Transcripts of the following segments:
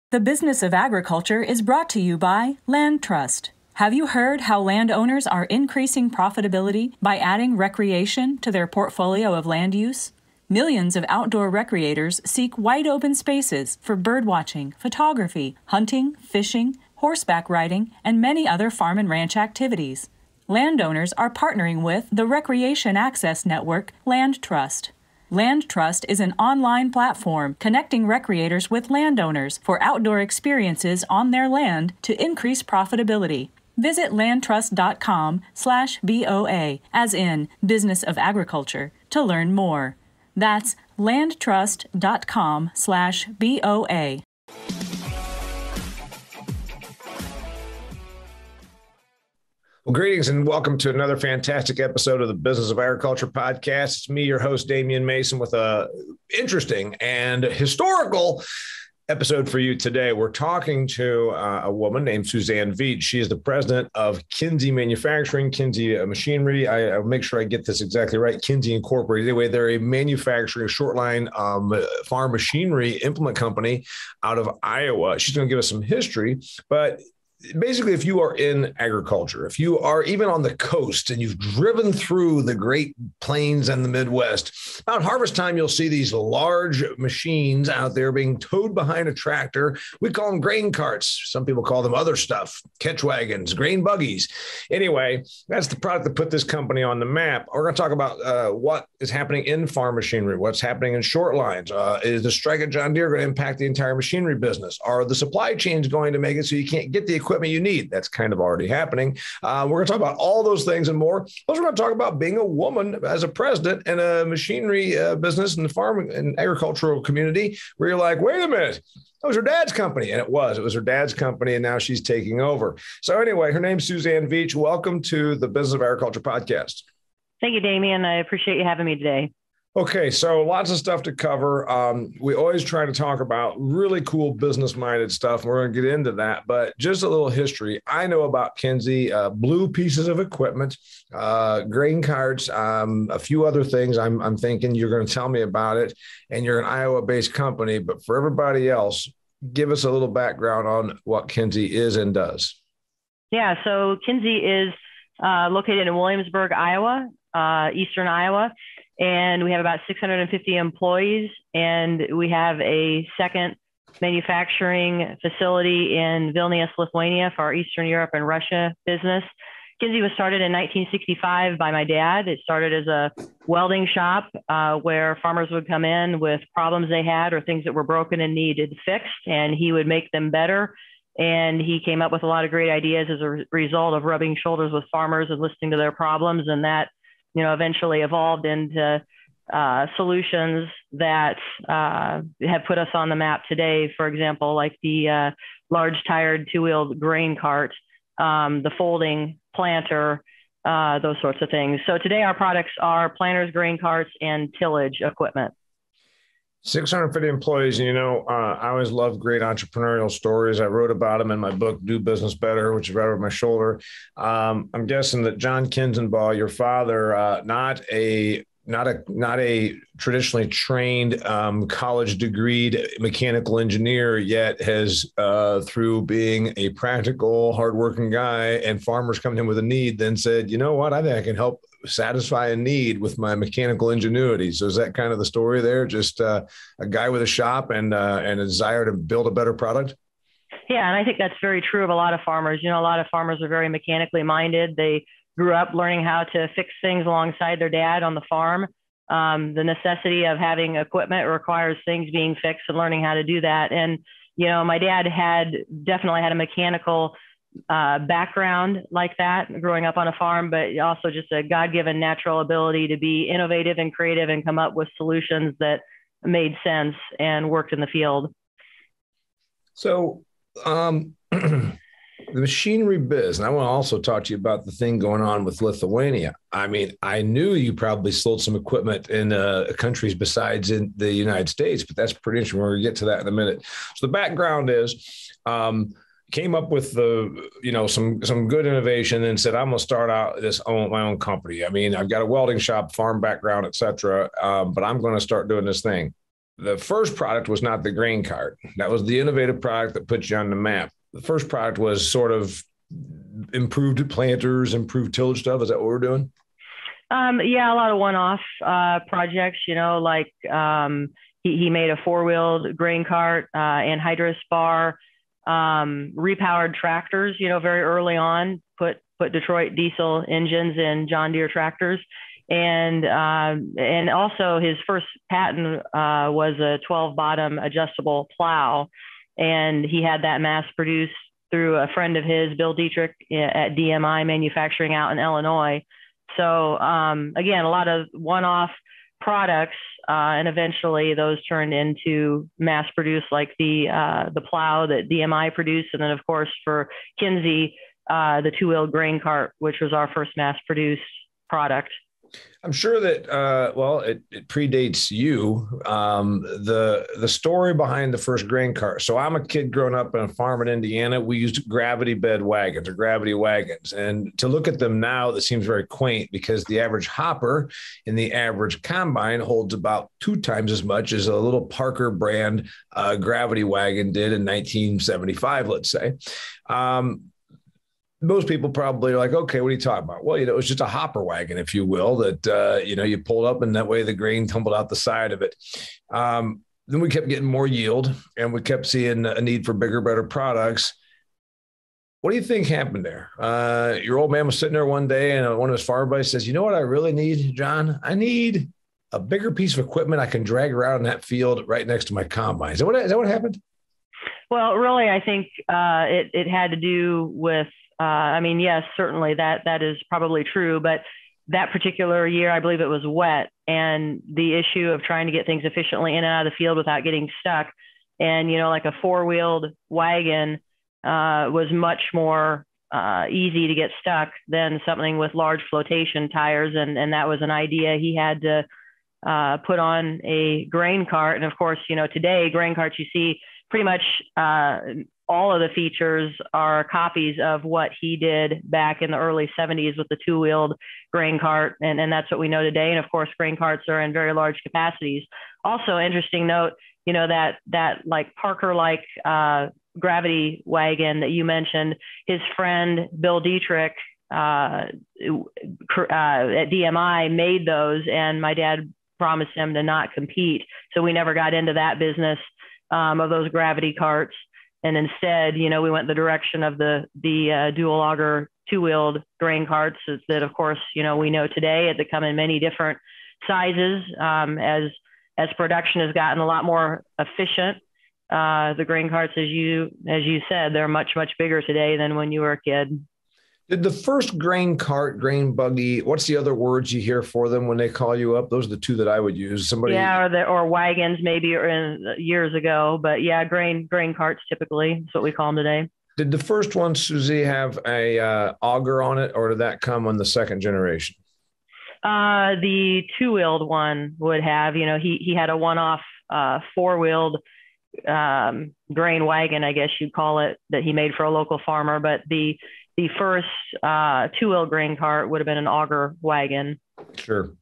The Business of Agriculture is brought to you by Land Trust. Have you heard how landowners are increasing profitability by adding recreation to their portfolio of land use? Millions of outdoor recreators seek wide open spaces for birdwatching, photography, hunting, fishing, horseback riding, and many other farm and ranch activities. Landowners are partnering with the Recreation Access Network, Land Trust. Land Trust is an online platform connecting recreators with landowners for outdoor experiences on their land to increase profitability. Visit landtrust.com/BOA, as in Business of Agriculture, to learn more. That's landtrust.com/BOA. Well, greetings and welcome to another fantastic episode of the Business of Agriculture podcast. It's me, your host, Damian Mason, with a interesting and historical episode for you today. We're talking to a woman named Suzanne Veach. She is the president of Kinsey Manufacturing, Kinsey Machinery. I'll make sure I get this exactly right. Kinsey Incorporated. Anyway, they're a manufacturing short line farm machinery implement company out of Iowa. She's going to give us some history, but basically, if you are in agriculture, if you are even on the coast and you've driven through the Great Plains and the Midwest, about harvest time, you'll see these large machines out there being towed behind a tractor. We call them grain carts. Some people call them other stuff, catch wagons, grain buggies. Anyway, that's the product that put this company on the map. We're going to talk about what is happening in farm machinery, what's happening in short lines. Is the strike at John Deere going to impact the entire machinery business? Are the supply chains going to make it so you can't get the equipment you need? That's kind of already happening. We're going to talk about all those things and more. Plus, we're going to talk about being a woman as a president in a machinery business in the farm and agricultural community where you're like, wait a minute, that was her dad's company. And it was her dad's company. And now she's taking over. So anyway, her name's Suzanne Veach. Welcome to the Business of Agriculture podcast. Thank you, Damian. I appreciate you having me today. Okay, so lots of stuff to cover. We always try to talk about really cool business-minded stuff. We're going to get into that, but just a little history. I know about Kinsey, blue pieces of equipment, grain carts, a few other things. I'm thinking you're going to tell me about it, and you're an Iowa-based company. But for everybody else, give us a little background on what Kinsey is and does. Yeah, so Kinsey is located in Williamsburg, Iowa, eastern Iowa. And we have about 650 employees, and we have a second manufacturing facility in Vilnius, Lithuania for our Eastern Europe and Russia business. Kinsey was started in 1965 by my dad. It started as a welding shop where farmers would come in with problems they had or things that were broken and needed fixed, and he would make them better. And he came up with a lot of great ideas as a result of rubbing shoulders with farmers and listening to their problems, and that eventually evolved into solutions that have put us on the map today. For example, like the large tired two-wheeled grain cart, the folding planter, those sorts of things. So today our products are planters, grain carts, and tillage equipment. 650 employees. And, I always love great entrepreneurial stories. I wrote about them in my book, Do Business Better, which is right over my shoulder. I'm guessing that John Kinzenbaugh, your father, not a traditionally trained college degreed mechanical engineer, yet has through being a practical, hardworking guy and farmers coming in with a need, then said, you know what, I think I can help satisfy a need with my mechanical ingenuity. So is that kind of the story there? Just a guy with a shop and a desire to build a better product? Yeah, and I think that's very true of a lot of farmers. A lot of farmers are very mechanically minded. They grew up learning how to fix things alongside their dad on the farm. The necessity of having equipment requires things being fixed and learning how to do that. And, my dad definitely had a mechanical background like that growing up on a farm, but also just a God-given natural ability to be innovative and creative and come up with solutions that made sense and worked in the field. So, the machinery biz, and I want to also talk to you about the thing going on with Lithuania. I mean, I knew you probably sold some equipment in countries besides in the United States, but that's pretty interesting. We're going to get to that in a minute. So the background is, came up with some good innovation and said, I'm going to start out my own company. I mean, I've got a welding shop, farm background, et cetera, but I'm going to start doing this thing. the first product was not the grain cart. That was the innovative product that put you on the map. The first product was sort of improved planters, improved tillage stuff. Is that what we're doing? Yeah, a lot of one-off projects, like he made a 4-wheeled grain cart, anhydrous bar, repowered tractors, very early on, put Detroit diesel engines in John Deere tractors. And also his first patent was a 12-bottom adjustable plow. And he had that mass produced through a friend of his, Bill Dietrich, at DMI Manufacturing out in Illinois. So again, a lot of one-off products, and eventually those turned into mass-produced, like the plow that DMI produced, and then of course for Kinsey, the 2-wheeled grain cart, which was our first mass-produced product. I'm sure that, it predates you, the story behind the first grain cart. So I'm a kid growing up on a farm in Indiana. We used gravity bed wagons or gravity wagons. And to look at them now, that seems very quaint because the average hopper in the average combine holds about 2 times as much as a little Parker brand gravity wagon did in 1975, let's say. Most people probably are like, okay, what are you talking about? Well, it was just a hopper wagon, if you will, that, you pulled up and that way the grain tumbled out the side of it. Then we kept getting more yield and we kept seeing a need for bigger, better products. What do you think happened there? Your old man was sitting there one day and one of his farm buddies says, you know what I really need, John? I need a bigger piece of equipment I can drag around in that field right next to my combine. Is that what happened? Well, really, I think it had to do with, yes, certainly that is probably true. But that particular year, I believe it was wet, and the issue of trying to get things efficiently in and out of the field without getting stuck. And, like a 4-wheeled wagon was much more easy to get stuck than something with large flotation tires. And that was an idea he had to put on a grain cart. And of course, today grain carts, you see pretty much all of the features are copies of what he did back in the early 70s with the 2-wheeled grain cart. And that's what we know today. And of course, grain carts are in very large capacities. Also, interesting note, that like Parker-like gravity wagon that you mentioned, his friend, Bill Dietrich, at DMI made those, and my dad promised him to not compete. So we never got into that business of those gravity carts. And instead, we went the direction of the dual auger 2-wheeled grain carts that, of course, we know today. They come in many different sizes. As production has gotten a lot more efficient, the grain carts, as you said, they're much, much bigger today than when you were a kid. Did the first grain cart, grain buggy, what's the other words you hear for them when they call you up? Those are the 2 that I would use. Or wagons maybe years ago, but yeah, grain carts typically. That's what we call them today. Did the first one, Susie, have a auger on it, or did that come on the second generation? The 2-wheeled one would have. He had a one-off 4-wheeled grain wagon, I guess you'd call it, that he made for a local farmer, but the first 2-wheel grain cart would have been an auger wagon. Sure.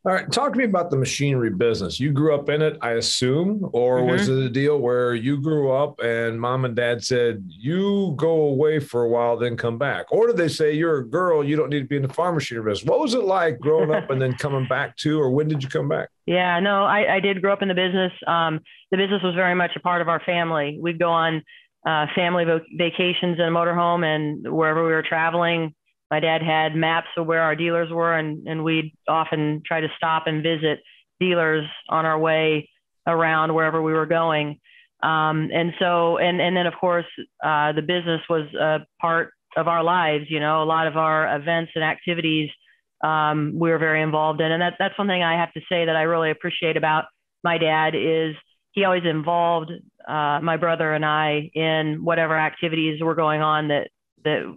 All right. Talk to me about the machinery business. You grew up in it, I assume, or was it a deal where you grew up and mom and dad said, you go away for a while, then come back? Or did they say, you're a girl, you don't need to be in the farm machinery business? What was it like growing up and then coming back to, or when did you come back? Yeah, no, I did grow up in the business. The business was very much a part of our family. We'd go on family vacations in a motorhome, and wherever we were traveling, my dad had maps of where our dealers were, and we'd often try to stop and visit dealers on our way around wherever we were going. And then of course, the business was a part of our lives. A lot of our events and activities we were very involved in. And that's one thing I have to say that I really appreciate about my dad is he always involved my brother and I in whatever activities were going on that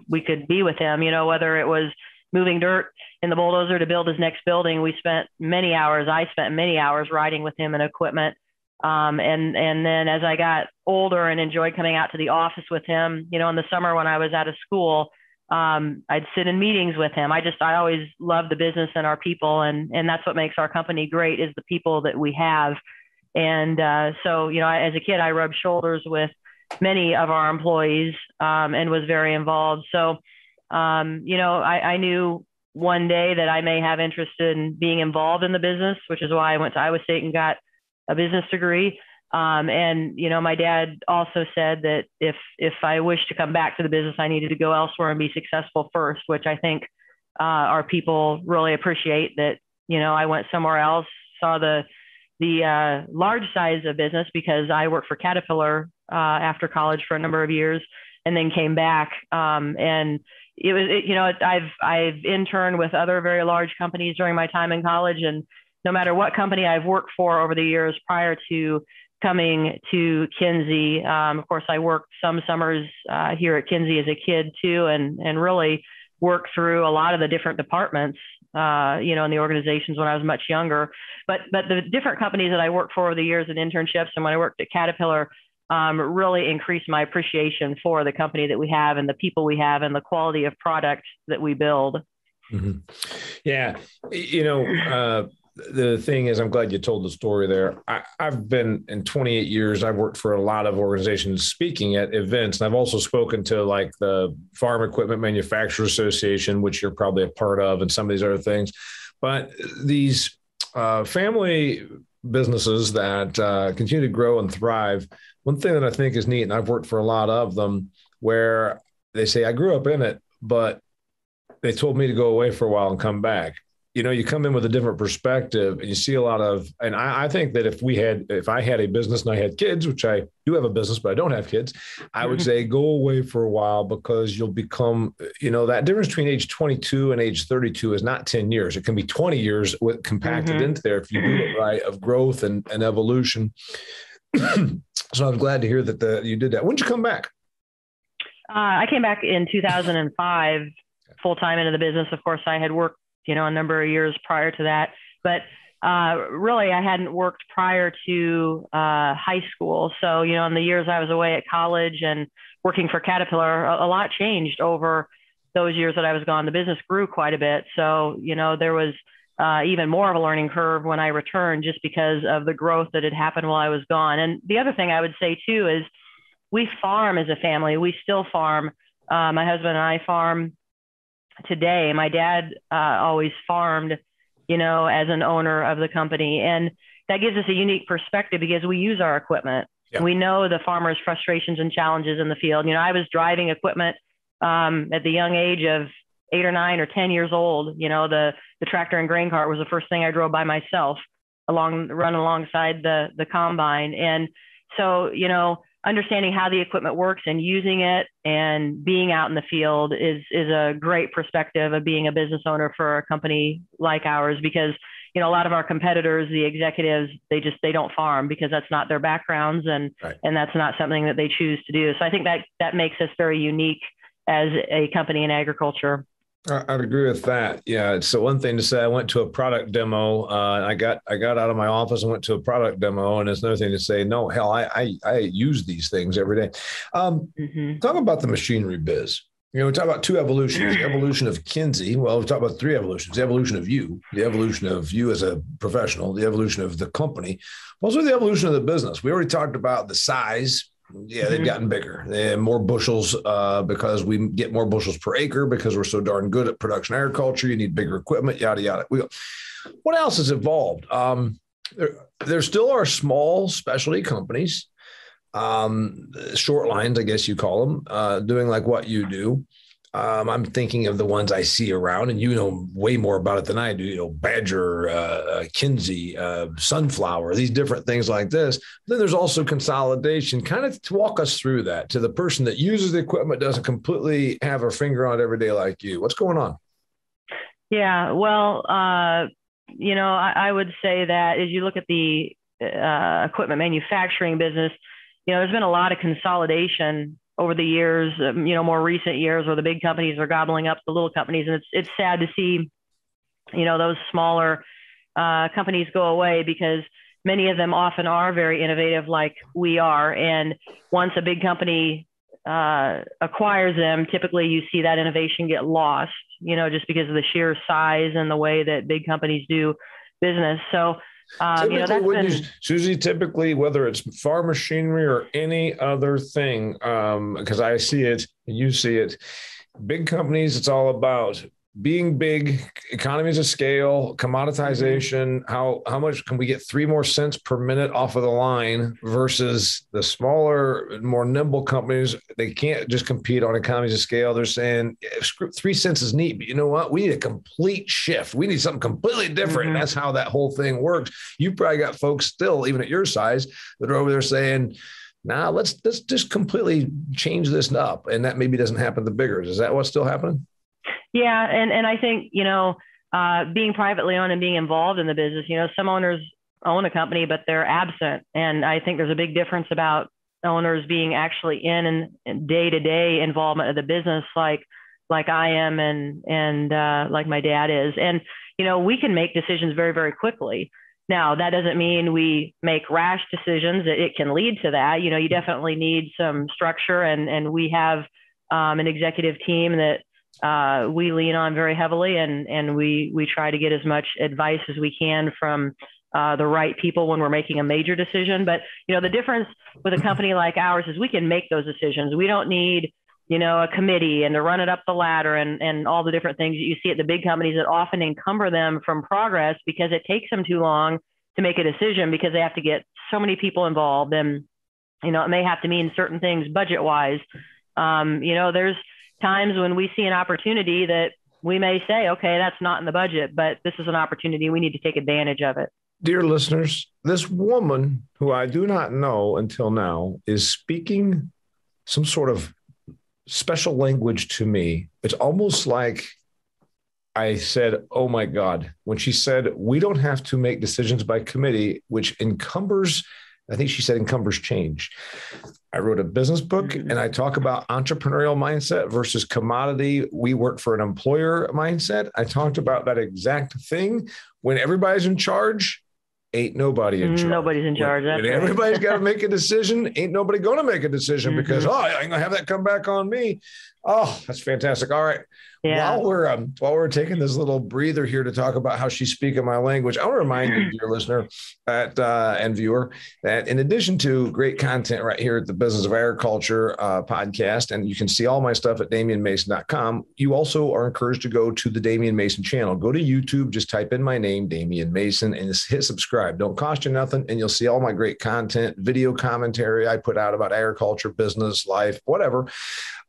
we could be with him, whether it was moving dirt in the bulldozer to build his next building. I spent many hours riding with him in equipment. And then as I got older and enjoyed coming out to the office with him, in the summer when I was out of school, I'd sit in meetings with him. I always loved the business and our people. And that's what makes our company great is the people that we have. And so, as a kid, I rubbed shoulders with many of our employees and was very involved. So, I knew one day that I may have interest in being involved in the business, which is why I went to Iowa State and got a business degree. And my dad also said that if I wished to come back to the business, I needed to go elsewhere and be successful first, which I think our people really appreciate that. I went somewhere else, saw the large size of business because I worked for Caterpillar after college for a number of years, and then came back. And it was, I've interned with other very large companies during my time in college, and no matter what company I've worked for over the years prior to coming to Kinsey, of course, I worked some summers here at Kinsey as a kid too, and really worked through a lot of the different departments, in the organizations when I was much younger. But the different companies that I worked for over the years in internships, and when I worked at Caterpillar, really increased my appreciation for the company that we have and the people we have and the quality of product that we build. Mm-hmm. Yeah. The thing is, I'm glad you told the story there. I've been in 28 years. I've worked for a lot of organizations speaking at events. And I've also spoken to like the Farm Equipment Manufacturers Association, which you're probably a part of, and some of these other things. But these family businesses that continue to grow and thrive, one thing that I think is neat, and I've worked for a lot of them, where they say, I grew up in it, but they told me to go away for a while and come back. You come in with a different perspective, and you see a lot of, and I think that if I had a business and I had kids, which I do have a business, but I don't have kids, I would say go away for a while, because you'll become, that difference between age 22 and age 32 is not 10 years. It can be 20 years compacted into there if you do it right, of growth and evolution. So I'm glad to hear that you did that. When did you come back? I came back in 2005, full-time into the business. Of course, I had worked a number of years prior to that, but really I hadn't worked prior to high school. So, in the years I was away at college and working for Caterpillar, a lot changed over those years that I was gone. The business grew quite a bit. So, there was even more of a learning curve when I returned, just because of the growth that had happened while I was gone. And the other thing I would say too is we farm as a family. We still farm. My husband and I farm today. My dad always farmed, as an owner of the company. And that gives us a unique perspective because we use our equipment. Yeah. We know the farmers' frustrations and challenges in the field. I was driving equipment at the young age of 8 or 9 or 10 years old. The tractor and grain cart was the first thing I drove by myself, run alongside the combine. And so, understanding how the equipment works and using it and being out in the field is a great perspective of being a business owner for a company like ours, because, a lot of our competitors, the executives, they don't farm because that's not their backgrounds, and that's not something that they choose to do. So I think that makes us very unique as a company in agriculture. I'd agree with that. Yeah, it's the one thing to say I went to a product demo. I got out of my office and went to a product demo, and it's another thing to say, no, hell, I use these things every day. Talk about the machinery biz. We talk about two evolutions: the evolution of Kinsey. Well, we talk about three evolutions: the evolution of you as a professional, the evolution of the company, also the evolution of the business. We already talked about the size. Yeah, they've gotten bigger. They have more bushels because we get more bushels per acre because we're so darn good at production agriculture. You need bigger equipment, yada, yada. What else has evolved? There still are small specialty companies, short lines, I guess you call them, doing like what you do. I'm thinking of the ones I see around, and you know way more about it than I do. Badger, Kinsey, Sunflower, these different things like this. Then there's also consolidation. Kind of to walk us through that to the person that uses the equipment, doesn't completely have her finger on it every day like you. What's going on? Yeah, well, I would say that as you look at the equipment manufacturing business, there's been a lot of consolidation over the years, more recent years, where the big companies are gobbling up the little companies. And it's sad to see, those smaller companies go away, because many of them often are very innovative like we are. And once a big company acquires them, typically you see that innovation get lost, just because of the sheer size and the way that big companies do business. So Susie, typically, whether it's farm machinery or any other thing, because I see it, you see it, big companies, it's all about being big, economies of scale, commoditization. How much can we get 3 more cents per minute off of the line versus the smaller, more nimble companies? They can't just compete on economies of scale. They're saying 3 cents is neat, but you know what? We need a complete shift. We need something completely different. And that's how that whole thing works. You've probably got folks still, even at your size, that are over there saying, nah, let's just completely change this up. And that maybe doesn't happen to the biggers. Is that what's still happening? Yeah. And I think, being privately owned and being involved in the business, some owners own a company, but they're absent. And I think there's a big difference about owners being actually in and day-to-day involvement of the business, like I am and like my dad is. And, we can make decisions very, very quickly. Now, that doesn't mean we make rash decisions. It can lead to that. You definitely need some structure, and we have an executive team that we lean on very heavily, and we try to get as much advice as we can from the right people when we're making a major decision. But, the difference with a company like ours is we can make those decisions. We don't need, a committee and to run it up the ladder and all the different things that you see at the big companies that often encumber them from progress because it takes them too long to make a decision because they have to get so many people involved. And, it may have to mean certain things budget wise. There's times when we see an opportunity that we may say, okay, that's not in the budget, but this is an opportunity. We need to take advantage of it. Dear listeners, this woman who I do not know until now is speaking some sort of special language to me. It's almost like I said, oh my God, when she said, we don't have to make decisions by committee, which encumbers, I think she said encumbers change. I wrote a business book and I talk about entrepreneurial mindset versus commodity. We work for an employer mindset. I talked about that exact thing. When everybody's in charge, ain't nobody in charge. Nobody's in charge. When everybody's got to make a decision, ain't nobody going to make a decision because, I ain't going to have that come back on me. Oh, that's fantastic. All right. Yeah. While we're taking this little breather here to talk about how she's speaking my language, I want to remind you, dear listener and viewer, that in addition to great content right here at the Business of Agriculture podcast, and you can see all my stuff at DamianMason.com, you also are encouraged to go to the Damian Mason channel. Go to YouTube, just type in my name, Damian Mason, and just hit subscribe. Don't cost you nothing, and you'll see all my great content, video commentary I put out about agriculture, business, life, whatever.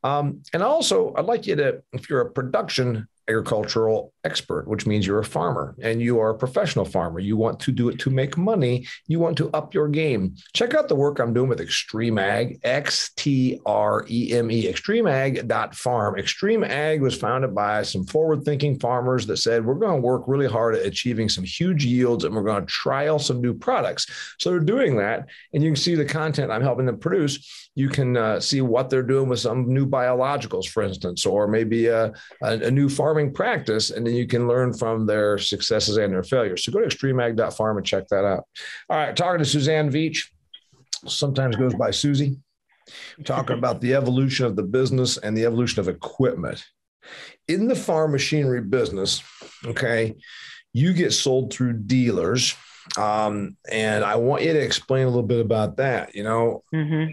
And also, I'd like you to, if you're a production agricultural expert, which means you're a farmer and you are a professional farmer, you want to do it to make money, you want to up your game. Check out the work I'm doing with Extreme Ag, XTREME, extremeag.farm. Extreme Ag was founded by some forward-thinking farmers that said, we're going to work really hard at achieving some huge yields and we're going to trial some new products. So they're doing that, and you can see the content I'm helping them produce. You can see what they're doing with some new biologicals, for instance, or maybe a new farming practice, and then you can learn from their successes and their failures. So go to extremeag.farm and check that out. All right, talking to Suzanne Veach, sometimes goes by Susie, talking about the evolution of the business and the evolution of equipment. In the farm machinery business, okay, you get sold through dealers. And I want you to explain a little bit about that.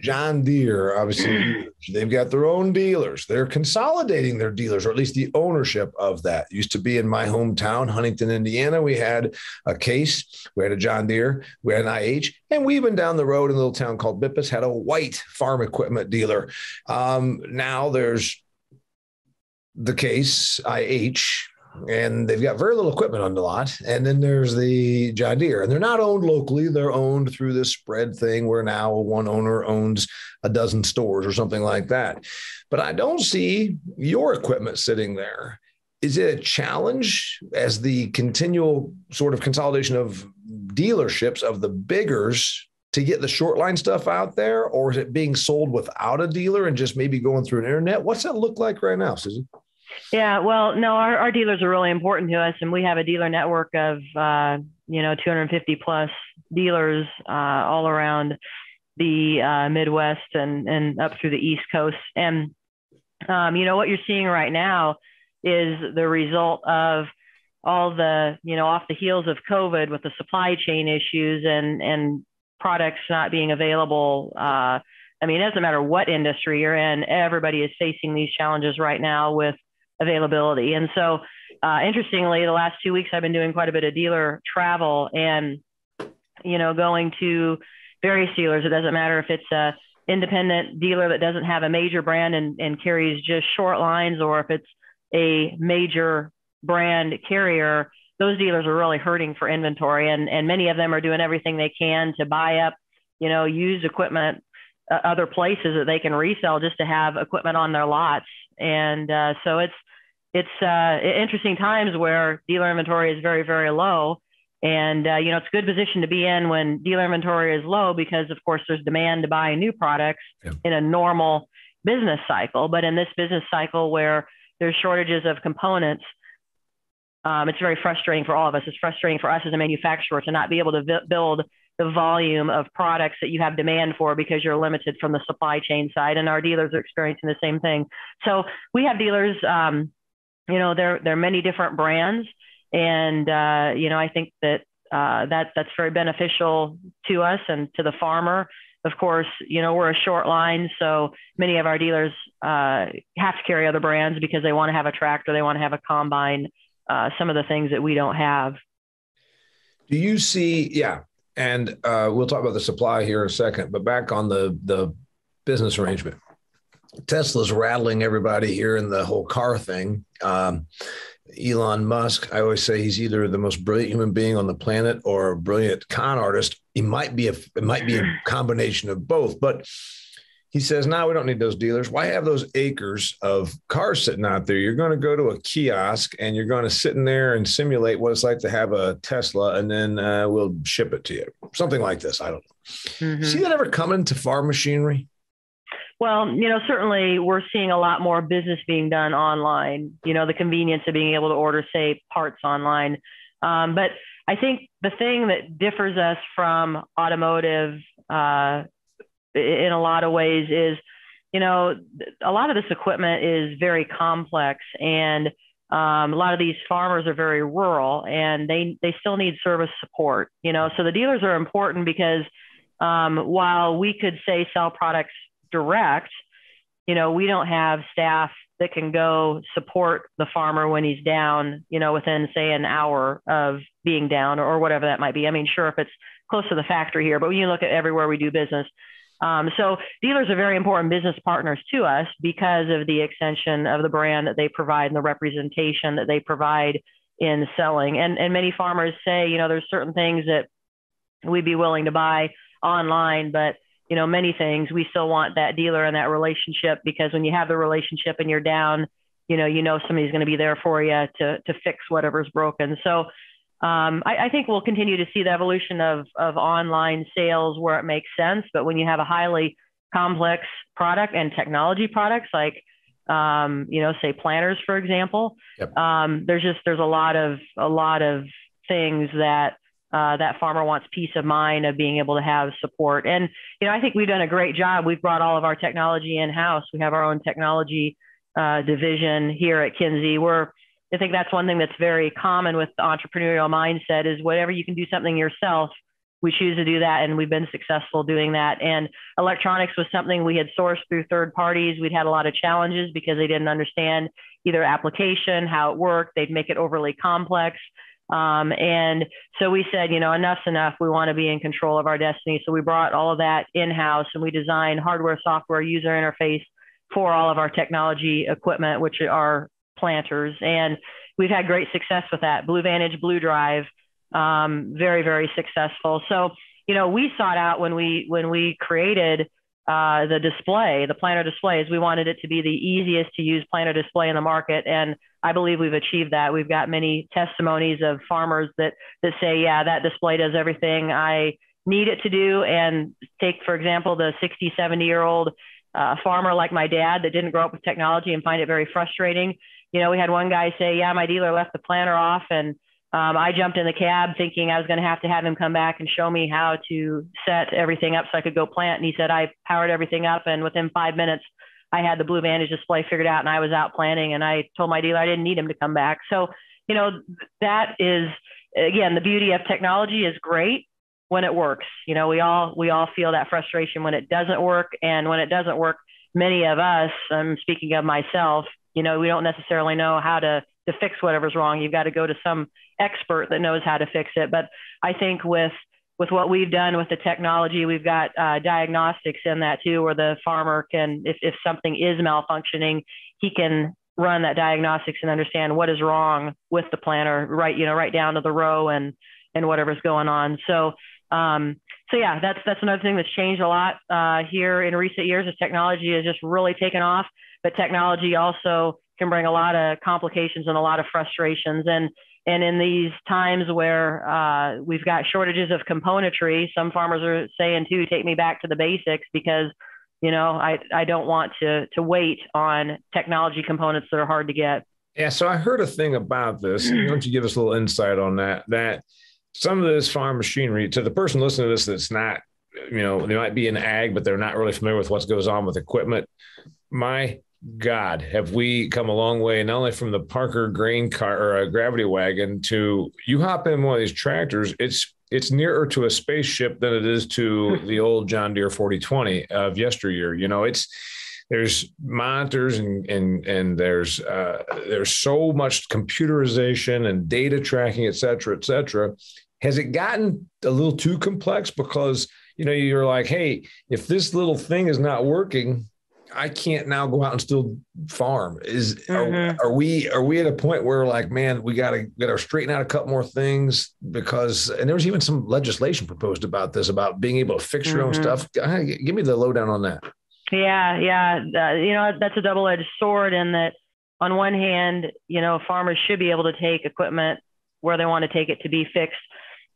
John Deere, obviously, they've got their own dealers. They're consolidating their dealers, or at least the ownership of that. Used to be in my hometown, Huntington, Indiana. We had a Case, we had a John Deere, we had an IH, and we even down the road in a little town called Bippus had a white farm equipment dealer. Now there's the Case, IH, and they've got very little equipment on the lot. And then there's the John Deere, and they're not owned locally. They're owned through this spread thing where now one owner owns a dozen stores or something like that. But I don't see your equipment sitting there. Is it a challenge as the continual sort of consolidation of dealerships of the biggers to get the short line stuff out there? Or is it being sold without a dealer and just maybe going through an internet? What's that look like right now, Susan? Yeah, well, no, our dealers are really important to us, and we have a dealer network of 250 plus dealers all around the Midwest and up through the East Coast. And what you're seeing right now is the result of all the, off the heels of COVID with the supply chain issues and products not being available. I mean, it doesn't matter what industry you're in, everybody is facing these challenges right now with availability. And so, interestingly, the last 2 weeks, I've been doing quite a bit of dealer travel and, going to various dealers. It doesn't matter if it's a independent dealer that doesn't have a major brand and carries just short lines, or if it's a major brand carrier. Those dealers are really hurting for inventory, and many of them are doing everything they can to buy up, used equipment, other places that they can resell just to have equipment on their lots. And so it's interesting times where dealer inventory is very, very low. And, it's a good position to be in when dealer inventory is low, because of course there's demand to buy new products in a normal business cycle. But in this business cycle where there's shortages of components, it's very frustrating for all of us. It's frustrating for us as a manufacturer to not be able to build the volume of products that you have demand for because you're limited from the supply chain side, and our dealers are experiencing the same thing. So we have dealers, there are many different brands, and I think that that's very beneficial to us and to the farmer. Of course, we're a short line, so many of our dealers have to carry other brands because they want to have a tractor, they want to have a combine, some of the things that we don't have. Do you see, and we'll talk about the supply here in a second, but back on the business arrangement. Tesla's rattling everybody here in the whole car thing. Elon Musk, I always say he's either the most brilliant human being on the planet or a brilliant con artist. It might be a combination of both, but he says, no, we don't need those dealers. Why have those acres of cars sitting out there? You're going to go to a kiosk and you're going to sit in there and simulate what it's like to have a Tesla, and then we'll ship it to you. Something like this. I don't know. Mm-hmm. See that ever coming to farm machinery? Well, certainly we're seeing a lot more business being done online, the convenience of being able to order, say, parts online. But I think the thing that differs us from automotive in a lot of ways is, a lot of this equipment is very complex, and a lot of these farmers are very rural, and they still need service support, so the dealers are important because while we could say sell products direct, we don't have staff that can go support the farmer when he's down, within, say, an hour of being down or whatever that might be. I mean, sure, if it's close to the factory here, but when you look at everywhere we do business, so dealers are very important business partners to us because of the extension of the brand that they provide and the representation that they provide in selling. And many farmers say, there's certain things that we'd be willing to buy online, but many things we still want that dealer and that relationship, because when you have the relationship and you're down, somebody's going to be there for you to fix whatever's broken. So I think we'll continue to see the evolution of online sales where it makes sense. But when you have a highly complex product and technology products like, say planters, for example, there's a lot of things that that farmer wants peace of mind of being able to have support. And, I think we've done a great job. We've brought all of our technology in-house. We have our own technology division here at Kinsey. I think that's one thing that's very common with the entrepreneurial mindset is whatever you can do something yourself, we choose to do that. And we've been successful doing that. And electronics was something we had sourced through third parties. We'd had a lot of challenges because they didn't understand either application, how it worked. They'd make it overly complex. And so we said, enough's enough. We want to be in control of our destiny. So we brought all of that in-house, and we designed hardware, software, user interface for all of our technology equipment, which are planters. And we've had great success with that. Blue Vantage, Blue Drive, very, very successful. So, we sought out when we created the display, the planter displays, we wanted it to be the easiest to use planter display in the market. And I believe we've achieved that. We've got many testimonies of farmers that say, yeah, that display does everything I need it to do. And take, for example, the 60, 70-year-old farmer like my dad that didn't grow up with technology and find it very frustrating. We had one guy say, yeah, my dealer left the planter off, and I jumped in the cab thinking I was going to have him come back and show me how to set everything up so I could go plant. And he said, I powered everything up, and within 5 minutes, I had the Blue Vantage display figured out, and I was out planting. And I told my dealer I didn't need him to come back. So, that is, again, the beauty of technology is great when it works. We all feel that frustration when it doesn't work. And when it doesn't work, many of us, I'm speaking of myself, we don't necessarily know how to fix whatever's wrong. You've got to go to some expert that knows how to fix it. But I think with what we've done with the technology, we've got diagnostics in that too, where the farmer can, if something is malfunctioning, he can run that diagnostics and understand what is wrong with the planter, right down to the row and whatever's going on. So yeah, that's another thing that's changed a lot here in recent years. Is technology has just really taken off, but technology also can bring a lot of complications and a lot of frustrations. And in these times where we've got shortages of componentry, some farmers are saying too, take me back to the basics, because I don't want to wait on technology components that are hard to get. Yeah. So I heard a thing about this. Why don't you give us a little insight on that some of this farm machinery, to the person listening to this that's not, they might be in ag, but they're not really familiar with what goes on with equipment. My God, have we come a long way, not only from the Parker grain car or a gravity wagon to you hop in one of these tractors, it's nearer to a spaceship than it is to the old John Deere 4020 of yesteryear. There's monitors and there's so much computerization and data tracking, et cetera, et cetera. Has it gotten a little too complex? Because, you're like, hey, if this little thing is not working, I can't now go out and still farm. Are we at a point where, like, man, we got to straighten out a couple more things? Because, and there was even some legislation proposed about this, about being able to fix your own stuff. Give me the lowdown on that. Yeah. That's a double-edged sword in that, on one hand, farmers should be able to take equipment where they want to take it to be fixed.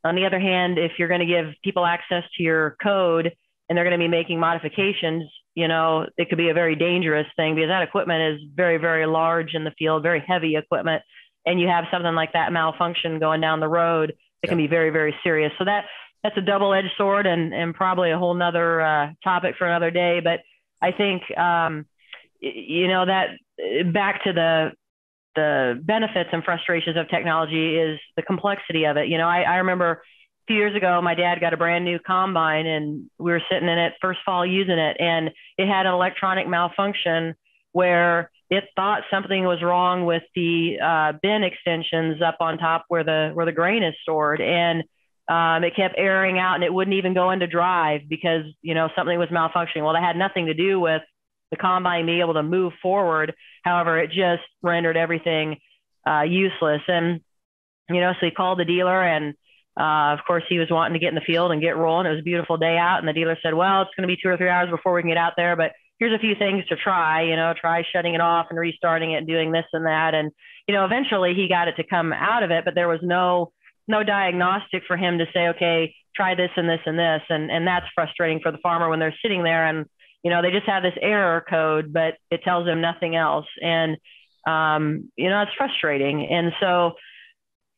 On the other hand, if you're going to give people access to your code and they're going to be making modifications, it could be a very dangerous thing, because that equipment is very, very large in the field, very heavy equipment. And you have something like that malfunction going down the road that can be very, very serious. So that's a double-edged sword and probably a whole nother topic for another day. But I think, that back to the benefits and frustrations of technology is the complexity of it. I remember a few years ago, my dad got a brand new combine and we were sitting in it first fall using it, and it had an electronic malfunction where it thought something was wrong with the bin extensions up on top where the grain is stored. And it kept airing out and it wouldn't even go into drive because, something was malfunctioning. Well, that had nothing to do with the combine being able to move forward. However, it just rendered everything useless. And, so he called the dealer and, of course, he was wanting to get in the field and get rolling. It was a beautiful day out. And the dealer said, well, it's going to be 2 or 3 hours before we can get out there, but here's a few things to try, try shutting it off and restarting it and doing this and that. And, eventually he got it to come out of it, but there was no diagnostic for him to say, okay, try this and this and this. And that's frustrating for the farmer when they're sitting there and, they just have this error code, but it tells them nothing else. And, it's frustrating. And so,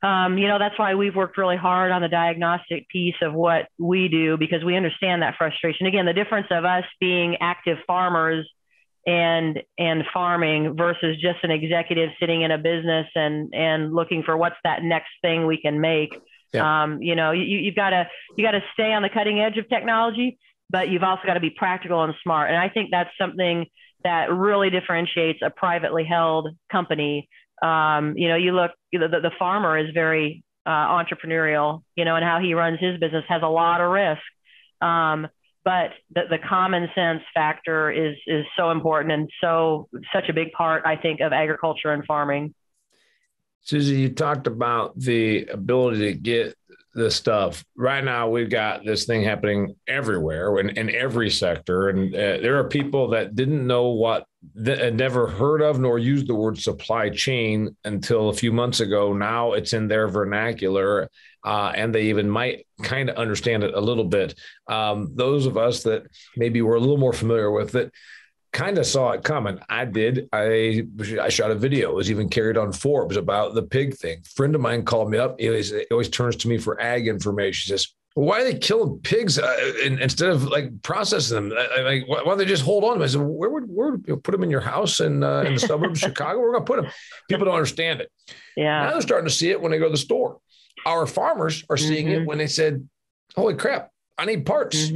that's why we've worked really hard on the diagnostic piece of what we do, because we understand that frustration. Again, the difference of us being active farmers and farming versus just an executive sitting in a business and looking for what's that next thing we can make. Yeah. You've got to stay on the cutting edge of technology, but you've also got to be practical and smart. And I think that's something that really differentiates a privately held company. You look, the farmer is very entrepreneurial, and how he runs his business has a lot of risk. But the common sense factor is so important and such a big part, I think, of agriculture and farming. Susie, you talked about the ability to get the stuff. Right now, we've got this thing happening everywhere in every sector. And there are people that didn't know what, had never heard of nor used the word supply chain until a few months ago. Now it's in their vernacular, and they even might kind of understand it a little bit. Those of us that maybe were a little more familiar with it kind of saw it coming. I did. I shot a video. It was even carried on Forbes about the pig thing. A friend of mine called me up. He always turns to me for ag information. He says, Why are they killing pigs instead of like processing them? Like, why don't they just hold on to them? I said, where would you put them in your house in the suburbs of Chicago? We're going to put them. People don't understand it. Yeah. Now they're starting to see it when they go to the store. Our farmers are seeing it when they said, holy crap, I need parts.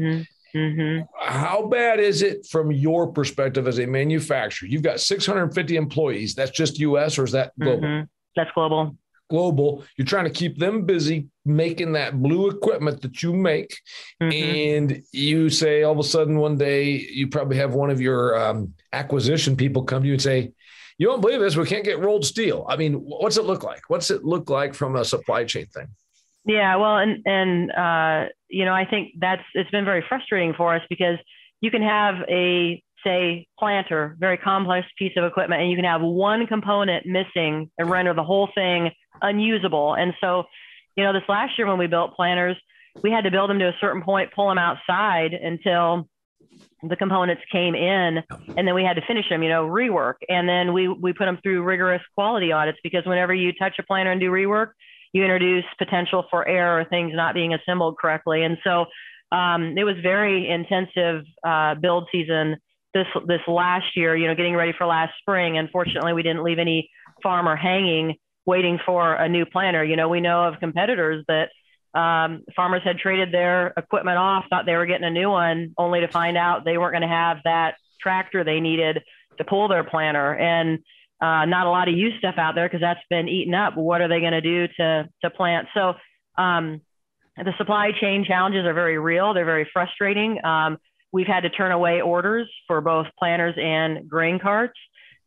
How bad is it from your perspective as a manufacturer? You've got 650 employees. That's just U.S. or is that global? That's global. Global. You're trying to keep them busy making that blue equipment that you make. And you say all of a sudden one day, you probably have one of your acquisition people come to you and say, you don't believe this, we can't get rolled steel. I mean, what's it look like? What's it look like from a supply chain thing? Yeah, well, and I think it's been very frustrating for us because you can have a, say, planter, very complex piece of equipment, and you can have one component missing and render the whole thing unusable. And so, this last year when we built planters, we had to build them to a certain point, pull them outside until the components came in, and then we had to finish them, rework. And then we put them through rigorous quality audits, because whenever you touch a planter and do rework, you introduce potential for error or things not being assembled correctly. And so it was very intensive build season this last year, getting ready for last spring. Unfortunately, we didn't leave any farmer hanging, waiting for a new planter. We know of competitors that farmers had traded their equipment off, thought they were getting a new one, only to find out they weren't going to have that tractor they needed to pull their planter. And not a lot of used stuff out there because that's been eaten up. What are they going to do to plant? So the supply chain challenges are very real. They're very frustrating. We've had to turn away orders for both planters and grain carts.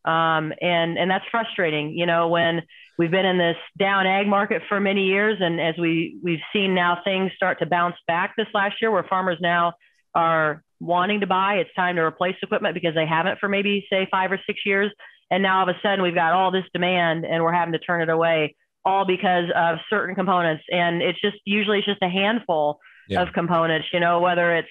And that's frustrating, when we've been in this down ag market for many years. And as we've seen now things start to bounce back this last year, where farmers now are wanting to buy, it's time to replace equipment because they haven't for maybe say 5 or 6 years. And now all of a sudden we've got all this demand and we're having to turn it away, all because of certain components. And it's usually just a handful of components, whether it's,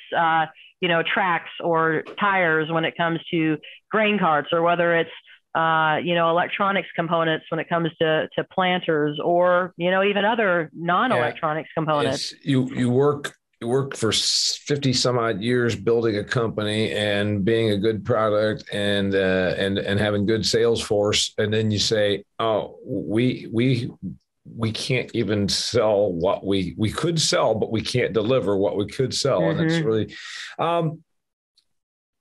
tracks or tires when it comes to grain carts, or whether it's, electronics components when it comes to planters, or, even other non-electronics components. You work for 50 some odd years building a company and being a good product and having good sales force. And then you say, oh, we can't even sell what we could sell, but we can't deliver what we could sell. And it's really,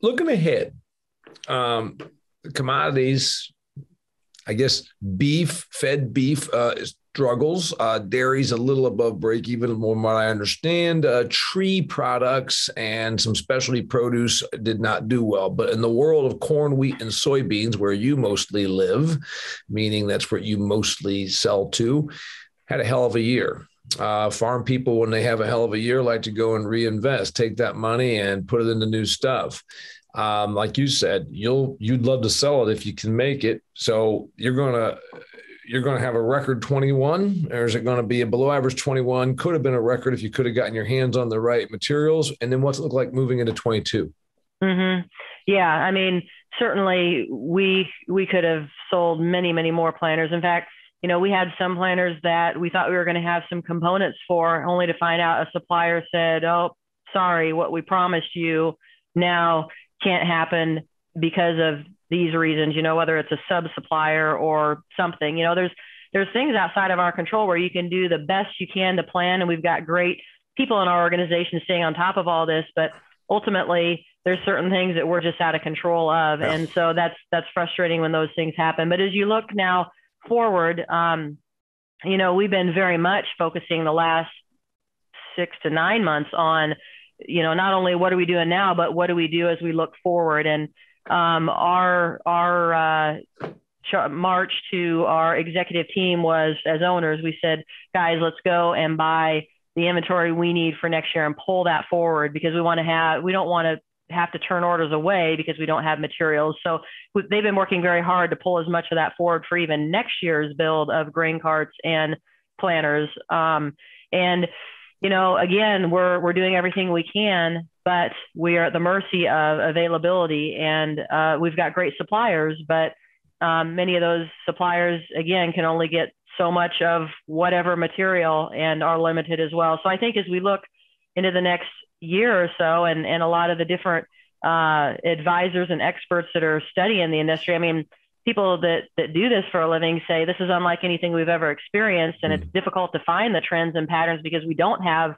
looking ahead, commodities, I guess fed beef struggles. Dairy's a little above break even, from what I understand. Tree products and some specialty produce did not do well. But in the world of corn, wheat, and soybeans, where you mostly live, meaning that's where you mostly sell to, had a hell of a year. Farm people, when they have a hell of a year, like to go and reinvest, take that money and put it into new stuff. Like you said, you'd love to sell it if you can make it. So you're going to have a record 21, or is it going to be a below average 21? Could have been a record if you could have gotten your hands on the right materials. And then what's it look like moving into 22? Yeah. I mean, certainly we could have sold many, many more planters. In fact, we had some planters that we thought we were going to have some components for, only to find out a supplier said, oh, sorry, what we promised you now can't happen because of these reasons, whether it's a sub supplier or something. There's things outside of our control where you can do the best you can to plan. And we've got great people in our organization staying on top of all this, but ultimately there's certain things that we're just out of control of. Yeah. And so that's frustrating when those things happen. But as you look now forward, we've been very much focusing the last 6 to 9 months on, not only what are we doing now, but what do we do as we look forward. And our march to our executive team was, as owners, we said, guys, let's go and buy the inventory we need for next year and pull that forward, because we don't want to have to turn orders away because we don't have materials. So they've been working very hard to pull as much of that forward for even next year's build of grain carts and planters. Again, we're doing everything we can, but we are at the mercy of availability, and we've got great suppliers, but many of those suppliers, again, can only get so much of whatever material and are limited as well. So I think as we look into the next year or so, and a lot of the different advisors and experts that are studying the industry. I mean, people that do this for a living say this is unlike anything we've ever experienced, and it's difficult to find the trends and patterns because we don't have,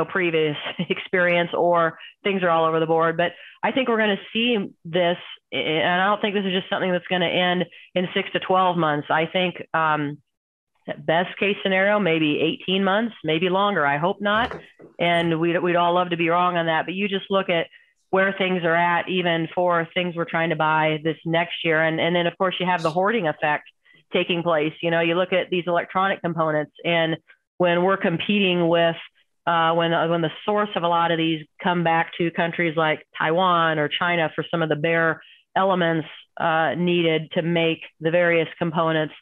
previous experience, or things are all over the board. But I think we're going to see this, and I don't think this is just something that's going to end in 6 to 12 months. I think best case scenario, maybe 18 months, maybe longer. I hope not. And we'd all love to be wrong on that. But you just look at where things are at, even for things we're trying to buy this next year. And then, of course, you have the hoarding effect taking place. You look at these electronic components, and when we're competing with, when the source of a lot of these come back to countries like Taiwan or China for some of the bare elements needed to make the various components,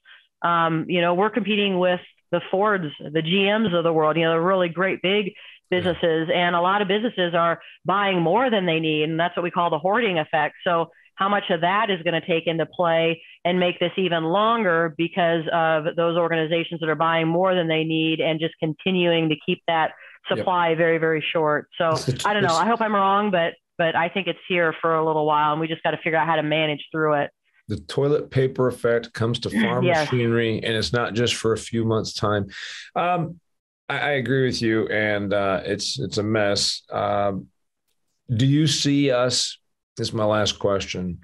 we're competing with the Fords, the GMs of the world, the really great big businesses. And a lot of businesses are buying more than they need. And that's what we call the hoarding effect. So how much of that is going to take into play and make this even longer because of those organizations that are buying more than they need and just continuing to keep that supply very, very short. So I don't know. I hope I'm wrong, but I think it's here for a little while, and we just got to figure out how to manage through it. The toilet paper effect comes to farm machinery, and it's not just for a few months' time. I agree with you, and it's a mess. Do you see us? This is my last question.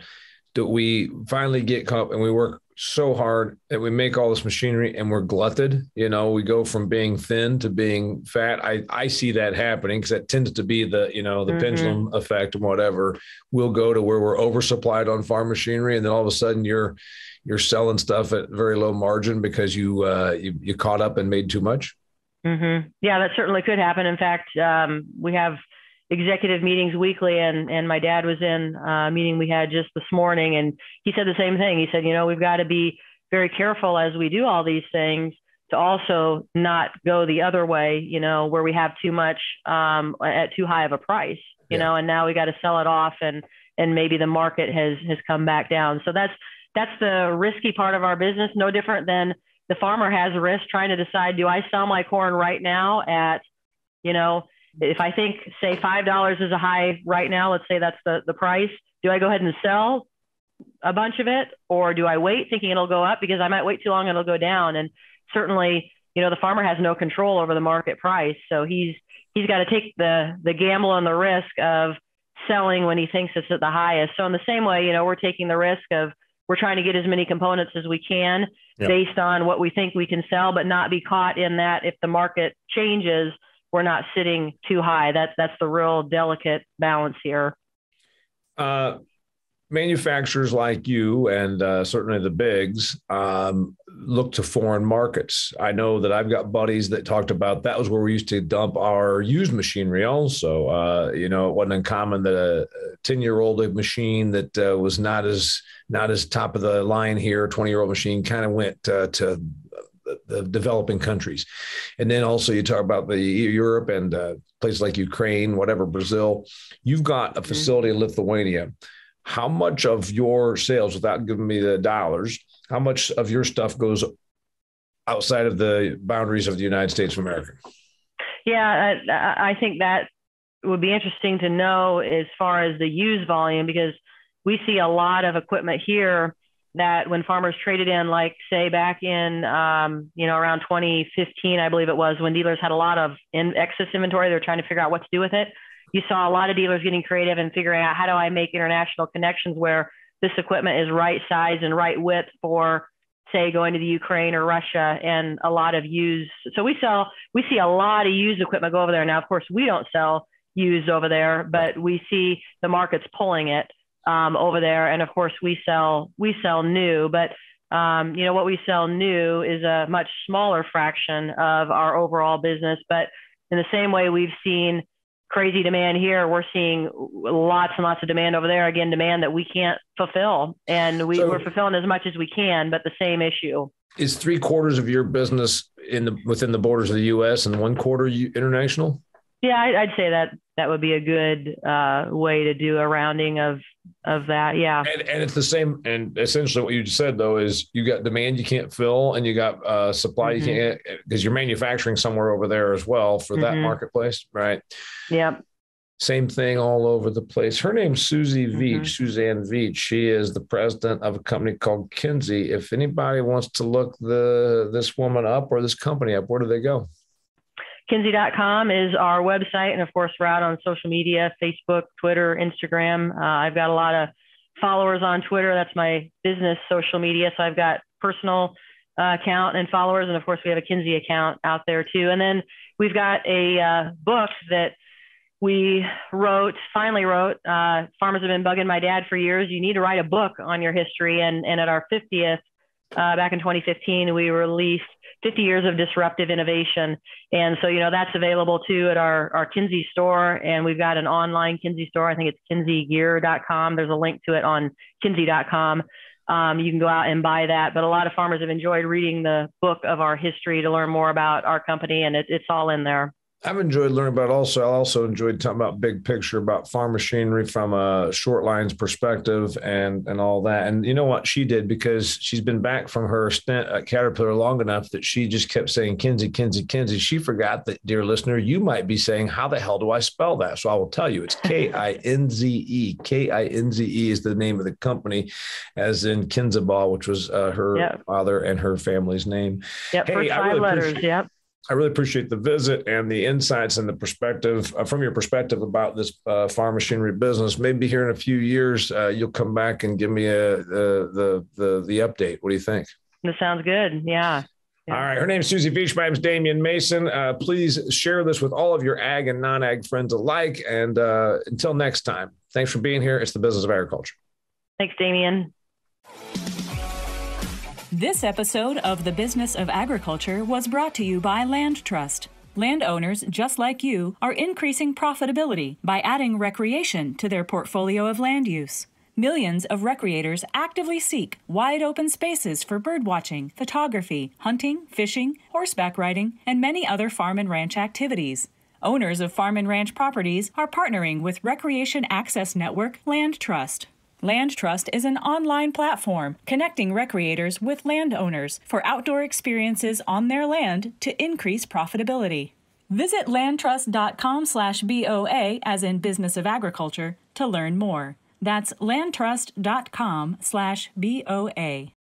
Do we finally get caught up and we work so hard that we make all this machinery and we're glutted? We go from being thin to being fat. I see that happening because that tends to be the pendulum effect and whatever. We'll go to where we're oversupplied on farm machinery, and then all of a sudden you're selling stuff at very low margin because you caught up and made too much. Mm-hmm. Yeah, that certainly could happen. In fact, we have executive meetings weekly, and my dad was in a meeting we had just this morning, and he said the same thing. He said, we've got to be very careful as we do all these things to also not go the other way, where we have too much at too high of a price, and now we got to sell it off, and maybe the market has come back down. So that's the risky part of our business. No different than the farmer has a risk trying to decide, do I sell my corn right now at, if I think, say, $5 is a high right now, let's say that's the price, do I go ahead and sell a bunch of it, or do I wait thinking it'll go up because I might wait too long and it'll go down? And certainly, the farmer has no control over the market price. So he's got to take the gamble and the risk of selling when he thinks it's at the highest. So in the same way, we're taking the risk of, we're trying to get as many components as we can based on what we think we can sell, but not be caught in that if the market changes, we're not sitting too high. That's the real delicate balance here. Manufacturers like you and certainly the bigs look to foreign markets. I know that I've got buddies that talked about that was where we used to dump our used machinery also. It wasn't uncommon that a 10-year-old machine that was not as top of the line here, a 20-year-old machine kind of went to the developing countries. And then also you talk about the Europe and places like Ukraine, whatever, Brazil. You've got a facility in Lithuania. How much of your sales, without giving me the dollars, how much of your stuff goes outside of the boundaries of the United States of America? Yeah, I think that would be interesting to know as far as the used volume, because we see a lot of equipment here that when farmers traded in, like say back in, around 2015, I believe it was, when dealers had a lot of excess inventory, they're trying to figure out what to do with it. You saw a lot of dealers getting creative and figuring out, how do I make international connections where this equipment is right size and right width for, say, going to the Ukraine or Russia, and a lot of used. So we see a lot of used equipment go over there. Now, of course, we don't sell used over there, but we see the market's pulling it over there. And of course we sell new, but what we sell new is a much smaller fraction of our overall business. But in the same way we've seen crazy demand here, we're seeing lots and lots of demand over there. Again, demand that we can't fulfill, and we're fulfilling as much as we can, but the same issue. Is 3/4 of your business within the borders of the U.S. and 1/4 international? Yeah, I'd say that would be a good way to do a rounding of that. Yeah. And it's the same. And essentially what you just said, though, is you got demand you can't fill and you got supply you can't, because you're manufacturing somewhere over there as well for that marketplace. Right. Yep. Same thing all over the place. Her name's Susie Veach, Suzanne Veach. She is the president of a company called Kinsey. If anybody wants to look this woman up or this company up, where do they go? Kinsey.com is our website. And of course, we're out on social media, Facebook, Twitter, Instagram. I've got a lot of followers on Twitter. That's my business social media. So I've got personal account and followers. And of course, we have a Kinsey account out there too. And then we've got a book that we finally wrote. Farmers have been bugging my dad for years. You need to write a book on your history. And at our 50th, back in 2015, we released 50 Years of Disruptive Innovation. And so, that's available too at our Kinsey store. And we've got an online Kinsey store. I think it's kinseygear.com. There's a link to it on kinsey.com. You can go out and buy that. But a lot of farmers have enjoyed reading the book of our history to learn more about our company. And it's all in there. I've enjoyed learning about it also. I also enjoyed talking about big picture, about farm machinery from a short lines perspective and all that. And you know what she did, because she's been back from her stint at Caterpillar long enough that she just kept saying Kinsey, Kinsey, Kinsey. She forgot that, dear listener, you might be saying, how the hell do I spell that? So I will tell you, it's Kinze. Kinze is the name of the company, as in Kinsabah, which was her father and her family's name. Yep, first 5 letters. Yep. I really appreciate the visit and the insights and the perspective from your perspective about this farm machinery business. Maybe here in a few years, you'll come back and give me the update. What do you think? That sounds good. Yeah. All right. Her name is Susie Veach. My name is Damian Mason. Please share this with all of your ag and non-ag friends alike. And until next time, thanks for being here. It's the Business of Agriculture. Thanks, Damian. This episode of The Business of Agriculture was brought to you by Land Trust. Landowners, just like you, are increasing profitability by adding recreation to their portfolio of land use. Millions of recreators actively seek wide open spaces for birdwatching, photography, hunting, fishing, horseback riding, and many other farm and ranch activities. Owners of farm and ranch properties are partnering with Recreation Access Network Land Trust. Land Trust is an online platform connecting recreators with landowners for outdoor experiences on their land to increase profitability. Visit landtrust.com/BOA, as in Business of Agriculture, to learn more. That's landtrust.com/BOA.